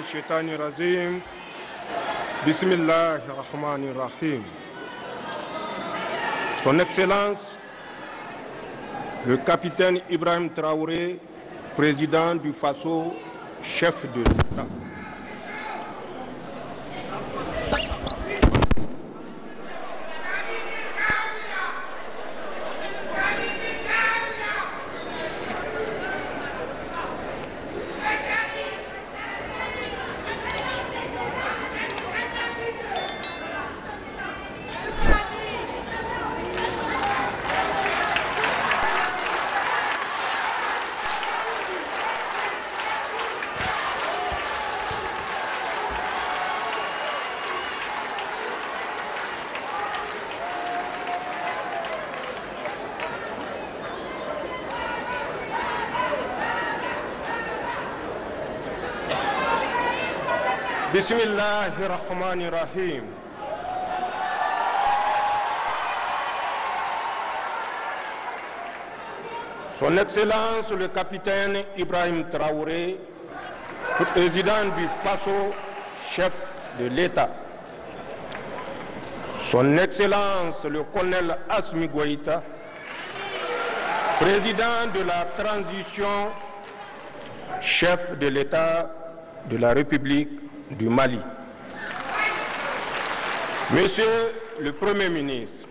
الشيطان الرجيم بسم الله الرحمن الرحيم. Son Excellence, le capitaine Ibrahim Traoré, président du Faso, chef de l'État. Bismillahirrahmanirrahim. Son Excellence le capitaine Ibrahim Traoré, président du Faso, chef de l'État. Son Excellence le colonel Assimi Goïta, président de la transition, chef de l'État de la République du Mali. Monsieur le Premier ministre,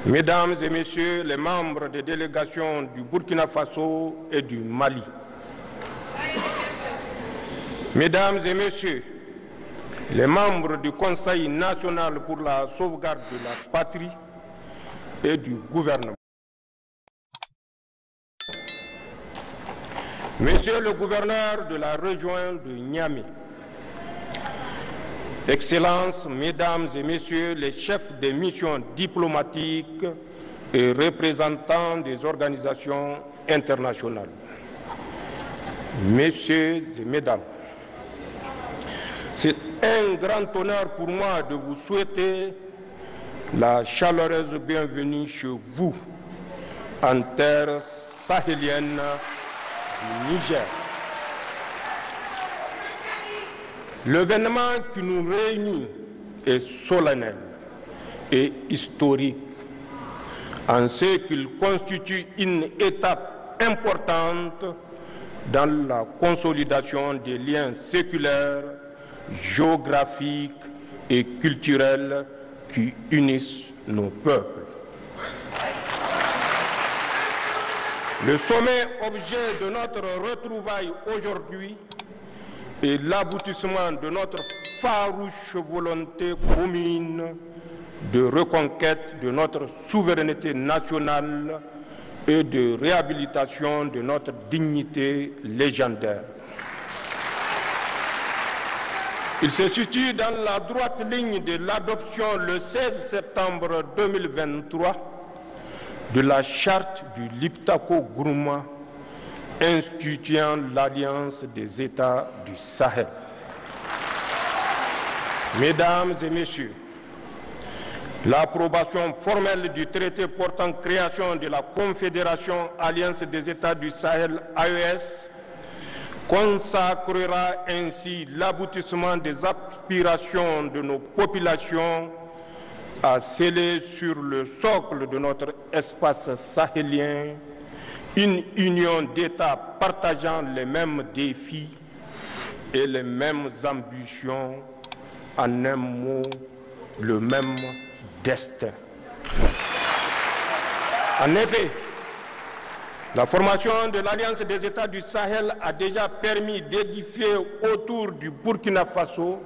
Mesdames et Messieurs les membres des délégations du Burkina Faso et du Mali, Mesdames et Messieurs les membres du Conseil national pour la sauvegarde de la patrie et du gouvernement, Monsieur le gouverneur de la région de Niamey, Excellences, Mesdames et Messieurs les chefs des missions diplomatiques et représentants des organisations internationales, Messieurs et Mesdames, c'est un grand honneur pour moi de vous souhaiter la chaleureuse bienvenue chez vous, en terre sahélienne du Niger. L'événement qui nous réunit est solennel et historique en ce qu'il constitue une étape importante dans la consolidation des liens séculaires, géographiques et culturels qui unissent nos peuples. Le sommet objet de notre retrouvaille aujourd'hui est l'aboutissement de notre farouche volonté commune de reconquête de notre souveraineté nationale et de réhabilitation de notre dignité légendaire. Il se situe dans la droite ligne de l'adoption le 16 septembre 2023 de la charte du Liptako-Gourma instituant l'Alliance des États du Sahel. Mesdames et Messieurs, l'approbation formelle du traité portant création de la Confédération Alliance des États du Sahel, AES, consacrera ainsi l'aboutissement des aspirations de nos populations à sceller sur le socle de notre espace sahélien une union d'États partageant les mêmes défis et les mêmes ambitions, en un mot, le même destin. En effet, la formation de l'Alliance des États du Sahel a déjà permis d'édifier autour du Burkina Faso,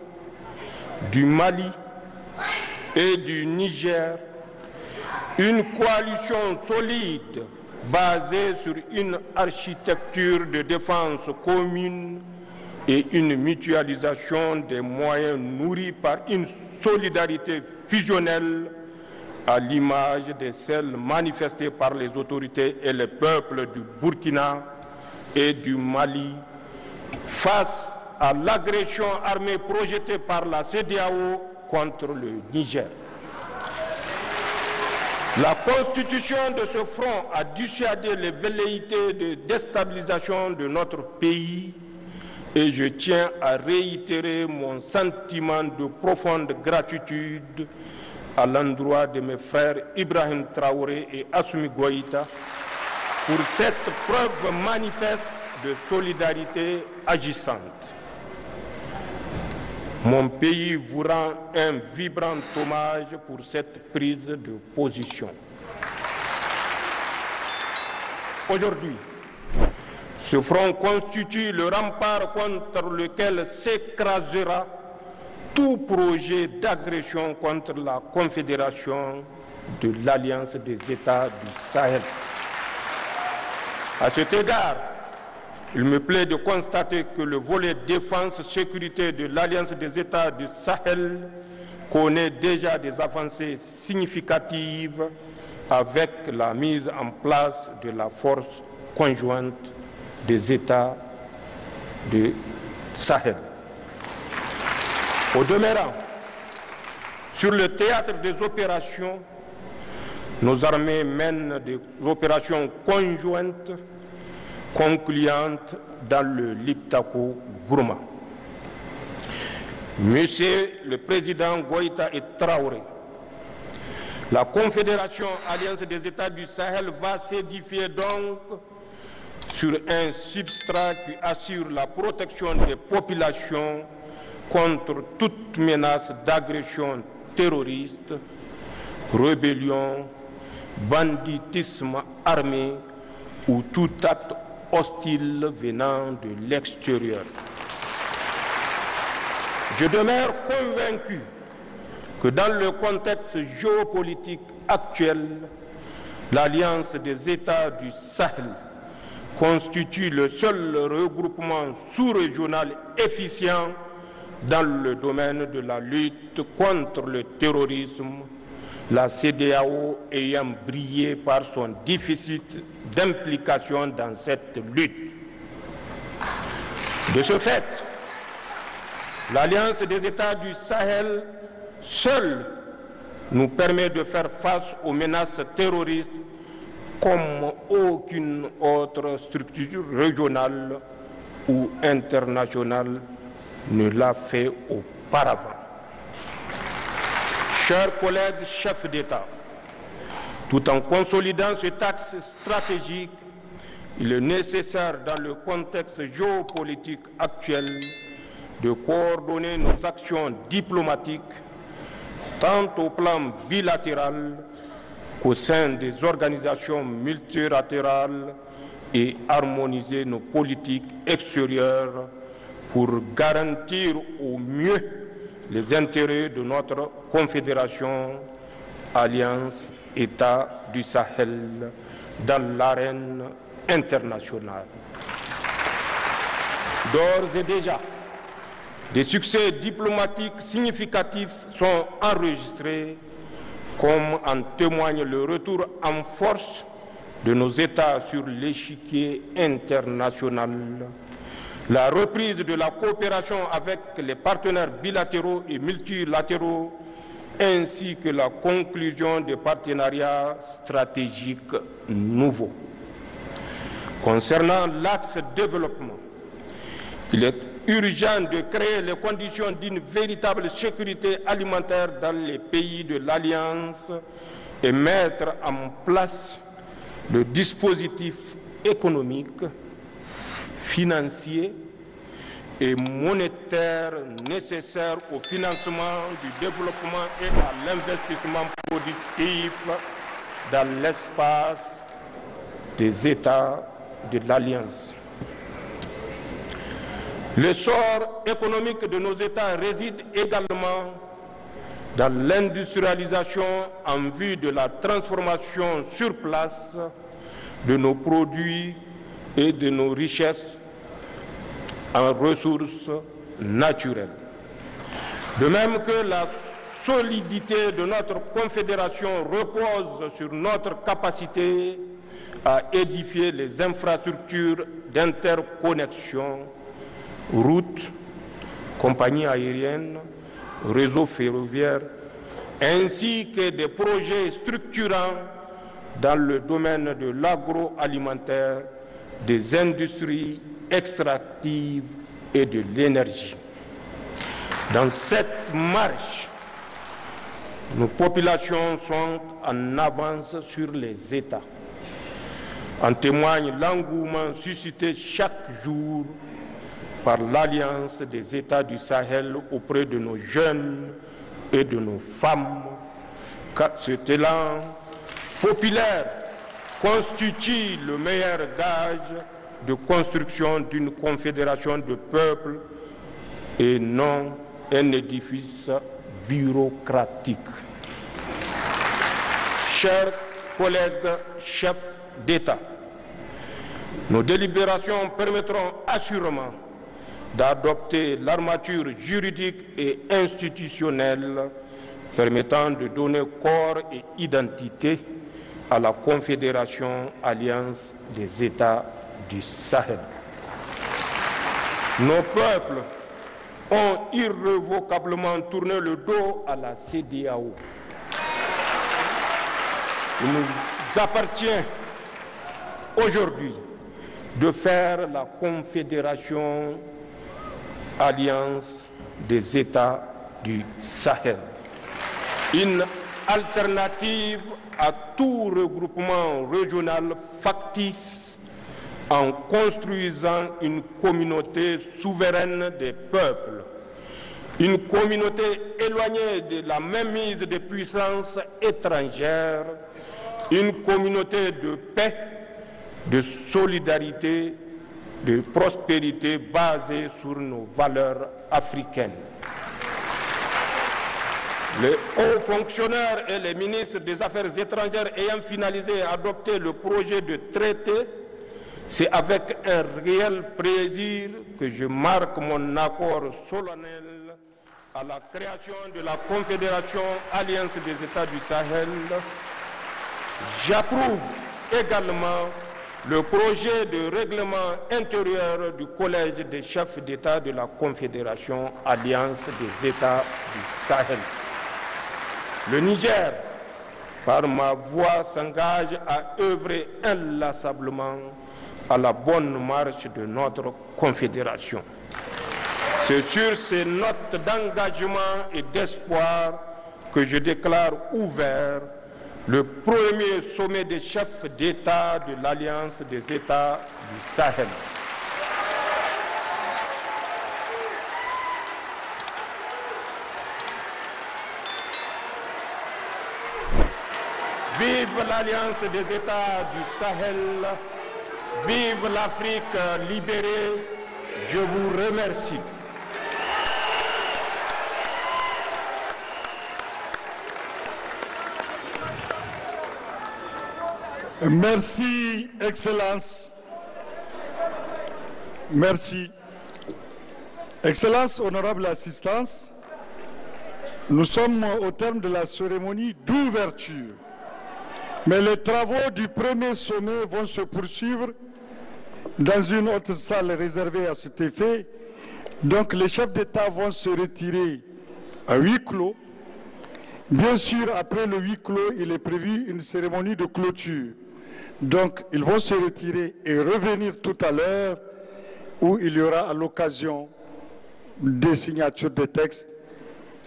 du Mali et du Niger une coalition solide basée sur une architecture de défense commune et une mutualisation des moyens nourris par une solidarité fusionnelle à l'image de celles manifestées par les autorités et les peuples du Burkina et du Mali face à l'agression armée projetée par la CEDEAO contre le Niger. La constitution de ce front a dissuadé les velléités de déstabilisation de notre pays et je tiens à réitérer mon sentiment de profonde gratitude à l'endroit de mes frères Ibrahim Traoré et Assimi Goïta pour cette preuve manifeste de solidarité agissante. Mon pays vous rend un vibrant hommage pour cette prise de position. Aujourd'hui, ce front constitue le rempart contre lequel s'écrasera tout projet d'agression contre la Confédération de l'Alliance des États du Sahel. À cet égard, il me plaît de constater que le volet défense-sécurité de l'Alliance des États du Sahel connaît déjà des avancées significatives avec la mise en place de la force conjointe des États du Sahel. Au demeurant, sur le théâtre des opérations, nos armées mènent des opérations conjointes concluantes dans le Liptako-Gourma. Monsieur le Président Goïta et Traoré, la Confédération Alliance des États du Sahel va s'édifier donc sur un substrat qui assure la protection des populations contre toute menace d'agression terroriste, rébellion, banditisme armé ou tout acte hostile venant de l'extérieur. Je demeure convaincu que dans le contexte géopolitique actuel, l'Alliance des États du Sahel constitue le seul regroupement sous-régional efficient dans le domaine de la lutte contre le terrorisme, la CEDEAO ayant brillé par son déficit d'implication dans cette lutte. De ce fait, l'Alliance des États du Sahel seule nous permet de faire face aux menaces terroristes comme aucune autre structure régionale ou internationale ne l'a fait auparavant. Chers collègues chefs d'État, tout en consolidant cet axe stratégique, il est nécessaire dans le contexte géopolitique actuel de coordonner nos actions diplomatiques tant au plan bilatéral qu'au sein des organisations multilatérales et harmoniser nos politiques extérieures pour garantir au mieux les intérêts de notre Confédération, Alliance, États du Sahel dans l'arène internationale. D'ores et déjà, des succès diplomatiques significatifs sont enregistrés, comme en témoigne le retour en force de nos États sur l'échiquier international, la reprise de la coopération avec les partenaires bilatéraux et multilatéraux, ainsi que la conclusion des partenariats stratégiques nouveaux. Concernant l'axe développement, il est urgent de créer les conditions d'une véritable sécurité alimentaire dans les pays de l'Alliance et mettre en place le dispositif économique, financier et monétaire nécessaire au financement du développement et à l'investissement productif dans l'espace des États de l'Alliance. L'essor économique de nos États réside également dans l'industrialisation en vue de la transformation sur place de nos produits et de nos richesses en ressources naturelles. De même que la solidité de notre confédération repose sur notre capacité à édifier les infrastructures d'interconnexion, routes, compagnies aériennes, réseaux ferroviaires, ainsi que des projets structurants dans le domaine de l'agroalimentaire, des industries extractives et de l'énergie. Dans cette marche, nos populations sont en avance sur les États. En témoigne l'engouement suscité chaque jour par l'Alliance des États du Sahel auprès de nos jeunes et de nos femmes, car cet élan populaire constitue le meilleur gage de construction d'une confédération de peuples et non un édifice bureaucratique. Chers collègues chefs d'État, nos délibérations permettront assurément d'adopter l'armature juridique et institutionnelle permettant de donner corps et identité à la Confédération Alliance des États du Sahel. Nos peuples ont irrévocablement tourné le dos à la CEDEAO. Il nous appartient aujourd'hui de faire la Confédération Alliance des États du Sahel, une alternative à tout regroupement régional factice en construisant une communauté souveraine des peuples, une communauté éloignée de la mainmise des puissances étrangères, une communauté de paix, de solidarité, de prospérité basée sur nos valeurs africaines. Les hauts fonctionnaires et les ministres des Affaires étrangères ayant finalisé et adopté le projet de traité, c'est avec un réel plaisir que je marque mon accord solennel à la création de la Confédération Alliance des États du Sahel. J'approuve également le projet de règlement intérieur du Collège des chefs d'État de la Confédération Alliance des États du Sahel. Le Niger, par ma voix, s'engage à œuvrer inlassablement à la bonne marche de notre Confédération. C'est sur ces notes d'engagement et d'espoir que je déclare ouvert le premier sommet des chefs d'État de l'Alliance des États du Sahel. Vive l'Alliance des États du Sahel, vive l'Afrique libérée, je vous remercie. Merci, Excellence. Merci. Excellence, honorable assistance, nous sommes au terme de la cérémonie d'ouverture. Mais les travaux du premier sommet vont se poursuivre dans une autre salle réservée à cet effet. Donc les chefs d'État vont se retirer à huis clos. Bien sûr, après le huis clos, il est prévu une cérémonie de clôture. Donc, ils vont se retirer et revenir tout à l'heure où il y aura à l'occasion des signatures de textes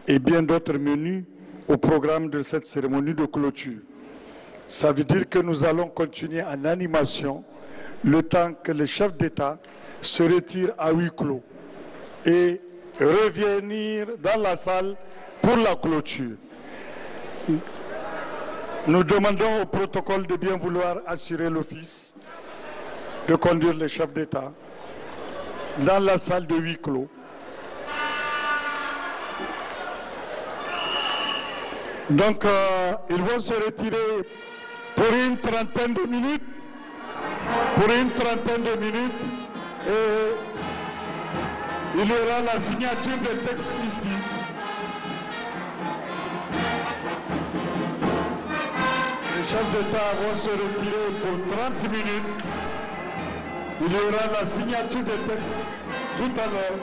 et bien d'autres menus au programme de cette cérémonie de clôture. Ça veut dire que nous allons continuer en animation le temps que les chefs d'État se retirent à huis clos et revenir dans la salle pour la clôture. Nous demandons au protocole de bien vouloir assurer l'office de conduire les chefs d'État dans la salle de huis clos. Donc, ils vont se retirer pour une trentaine de minutes. Et il y aura la signature des textes ici. Les chefs d'État vont se retirer pour 30 minutes. Il y aura la signature des textes tout à l'heure.